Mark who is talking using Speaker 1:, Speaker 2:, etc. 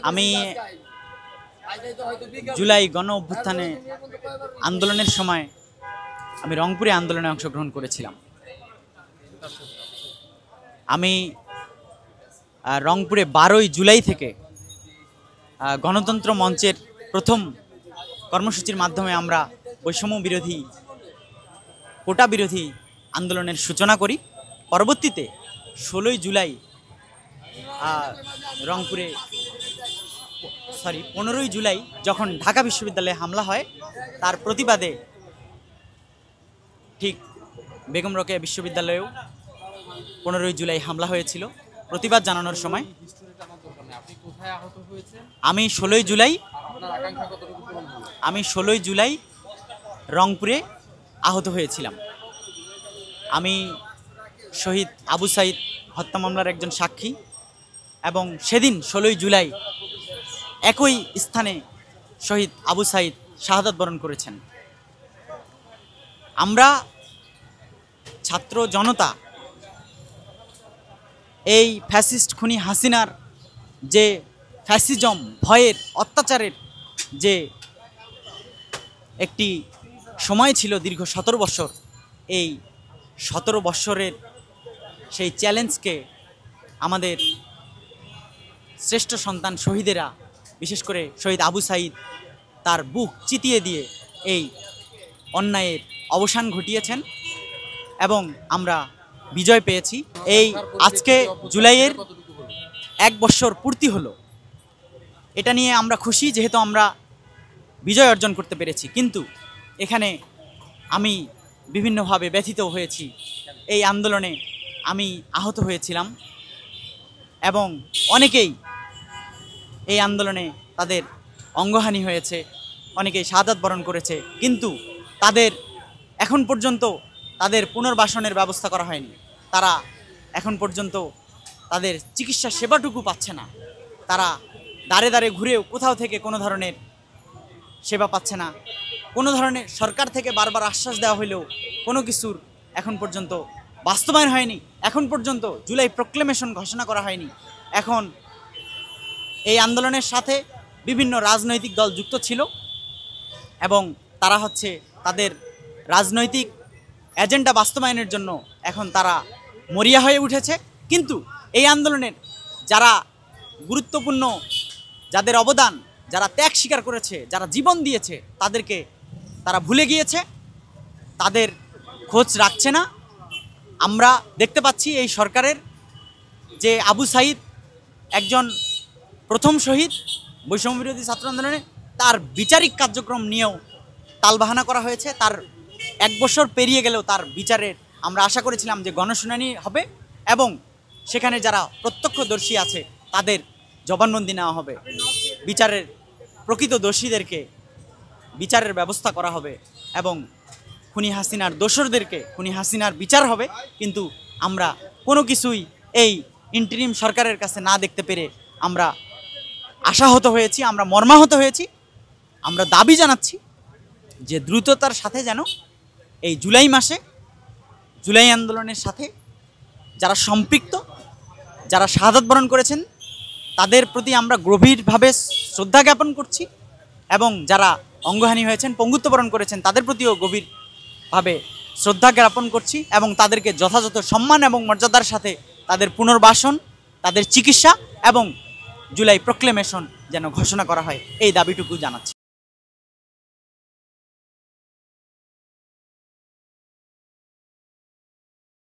Speaker 1: আমি জুলাই গণ অভ্যুত্থানে আন্দোলনের সময় আমি রংপুরে আন্দোলনে অংশগ্রহণ করেছিলাম। আমি রংপুরে 12ই জুলাই থেকে গণতন্ত্র মঞ্চের প্রথম কর্মসূচির মাধ্যমে আমরা বৈষম্য বিরোধী, কোটা বিরোধী আন্দোলনের সূচনা করি। পরবর্তীতে 16ই জুলাই রংপুরে 15ই জুলাই যখন ঢাকা বিশ্ববিদ্যালয়ে হামলা হয়, তার প্রতিবাদে ঠিক বেগম রোকেয়া বিশ্ববিদ্যালয়েও 15ই জুলাই হামলা হয়েছিল। প্রতিবাদ জানানোর সময় আমি 16ই জুলাই রংপুরে আহত হয়েছিলাম। আমি শহীদ আবু সাইদ হত্যা মামলার একজন সাক্ষী, এবং সেদিন 16ই জুলাই একই স্থানে শহীদ আবু সাইদ শাহাদাত বরণ করেছেন। আমরা ছাত্র জনতা এই ফ্যাসিস্ট খুনি হাসিনার যে ফ্যাসিজম, ভয়ের, অত্যাচারের যে একটি সময় ছিল দীর্ঘ 17 বছর, এই 17 বছরের সেই চ্যালেঞ্জকে আমাদের শ্রেষ্ঠ সন্তান শহীদেরা, বিশেষ করে শহীদ আবু সাইদ, তার বুক চিতিয়ে দিয়ে এই অন্যায়ের অবসান ঘটিয়েছেন এবং আমরা বিজয় পেয়েছি। এই আজকে জুলাইয়ের 1 বছর পূর্তি হলো, এটা নিয়ে আমরা খুশি যেহেতু আমরা বিজয় অর্জন করতে পেরেছি। কিন্তু এখানে আমি বিভিন্নভাবে ব্যথিত হয়েছি। এই আন্দোলনে আমি আহত হয়েছিলাম এবং অনেকেই এই আন্দোলনে তাদের অঙ্গহানি হয়েছে, অনেকেই শাহাদাত বরণ করেছে, কিন্তু তাদের এখন পর্যন্ত তাদের পুনর্বাসনের ব্যবস্থা করা হয়নি। তারা এখন পর্যন্ত তাদের চিকিৎসা সেবাটুকু পাচ্ছে না। তারা দাঁড়ে দাঁড়ে ঘুরেও কোথাও থেকে কোনো ধরনের সেবা পাচ্ছে না। কোনো ধরনের সরকার থেকে বারবার আশ্বাস দেওয়া হলেও কোনো কিছুর এখন পর্যন্ত বাস্তবায়ন হয়নি। এখন পর্যন্ত জুলাই প্রক্লেমেশন ঘোষণা করা হয়নি। এখন এই আন্দোলনের সাথে বিভিন্ন রাজনৈতিক দল যুক্ত ছিল এবং তারা তাদের রাজনৈতিক এজেন্ডা বাস্তবায়নের জন্য এখন তারা মরিয়া হয়ে উঠেছে। কিন্তু এই আন্দোলনের যারা গুরুত্বপূর্ণ, যাদের অবদান, যারা ত্যাগ স্বীকার করেছে, যারা জীবন দিয়েছে, তাদেরকে তারা ভুলে গিয়েছে, তাদের খোঁজ রাখছে না। আমরা দেখতে পাচ্ছি এই সরকারের যে আবু সাইদ একজন প্রথম শহীদ বৈষম্য বিরোধী ছাত্র আন্দোলনে, তার বিচারিক কার্যক্রম নিয়েও তালবাহানা করা হয়েছে। তার 1 বছর পেরিয়ে গেলেও তার বিচারের আমরা আশা করেছিলাম যে গণশুনানি হবে এবং সেখানে যারা প্রত্যক্ষদর্শী আছে তাদের জবানবন্দি নেওয়া হবে, বিচারের প্রকৃত দোষীদেরকে বিচারের ব্যবস্থা করা হবে এবং খুনি হাসিনার দোসরদেরকে, খুনি হাসিনার বিচার হবে। কিন্তু আমরা কোনো কিছুই এই ইন্টারিম সরকারের কাছে না দেখতে পেরে আমরা আশাহত হয়েছি, আমরা মর্মাহত হয়েছি। আমরা দাবি জানাচ্ছি যে দ্রুততার সাথে যেন এই জুলাই মাসে, জুলাই আন্দোলনের সাথে যারা সম্পৃক্ত, যারা শাহাদাত বরণ করেছেন, তাদের প্রতি আমরা গভীরভাবে শ্রদ্ধা জ্ঞাপন করছি এবং যারা অঙ্গহানি হয়েছেন, পঙ্গুত্ব বরণ করেছেন, তাদের প্রতিও গভীরভাবে শ্রদ্ধা জ্ঞাপন করছি এবং তাদেরকে যথাযথ সম্মান এবং মর্যাদার সাথে তাদের পুনর্বাসন, তাদের চিকিৎসা এবং জুলাই প্রক্লেমেশন যেন ঘোষণা করা হয়, এই দাবিটুকু জানাচ্ছি।